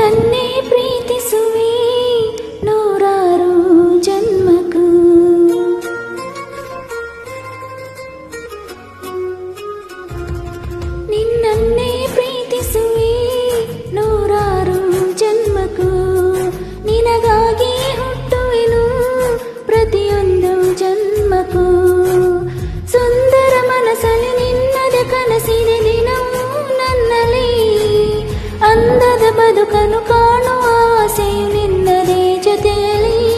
ನನ್ನನ್ನೇ ಪ್ರೀತಿಸುವೆ ನೂರಾರು ಜನ್ಮಕ್ಕೂ. ನಿನ್ನನ್ನೇ ಪ್ರೀತಿಸುವೆ ನೂರಾರು ಜನ್ಮಕ್ಕೂ. ನಿನಗಾಗಿ ಹುಟ್ಟುವೆನು ಪ್ರತಿಯೊಂದು ಜನ್ಮಕ್ಕೂ. ಸುಂದರ ಮನಸ್ಸಲ್ಲಿ ನಿನ್ನದ ಕನಸಿದೆ ದಿನವೂ ನನ್ನಲ್ಲಿ. ಅಂದದ ಬದುಕನ್ನು ಕಾಣುವ ಆಸೆಯು ನಿನ್ನದೇ ಜೊತೆಯಲ್ಲಿ.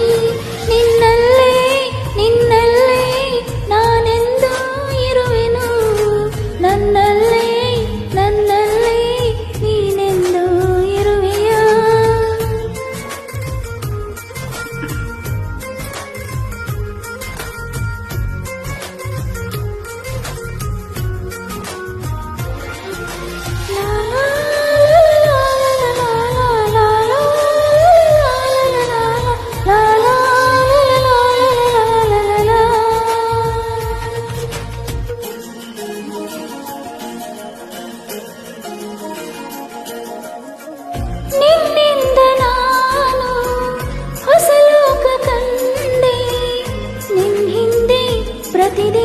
ನಿನ್ನಲ್ಲೇ ನಿನ್ನಲ್ಲೇ ನಾನೆಂದೂ ಇರುವೆನು. ನನ್ನಲ್ಲೇ ನನ್ನಲ್ಲೇ ನೀನೆಂದೂ ಇರುವೆಯ. ನಿನ್ನಿಂದ ನಾನು ಹೊಸ ಲೋಕ ಕಂಡೆ. ನಿನ್ ಹಿಂದೆ ಪ್ರತಿದಿನ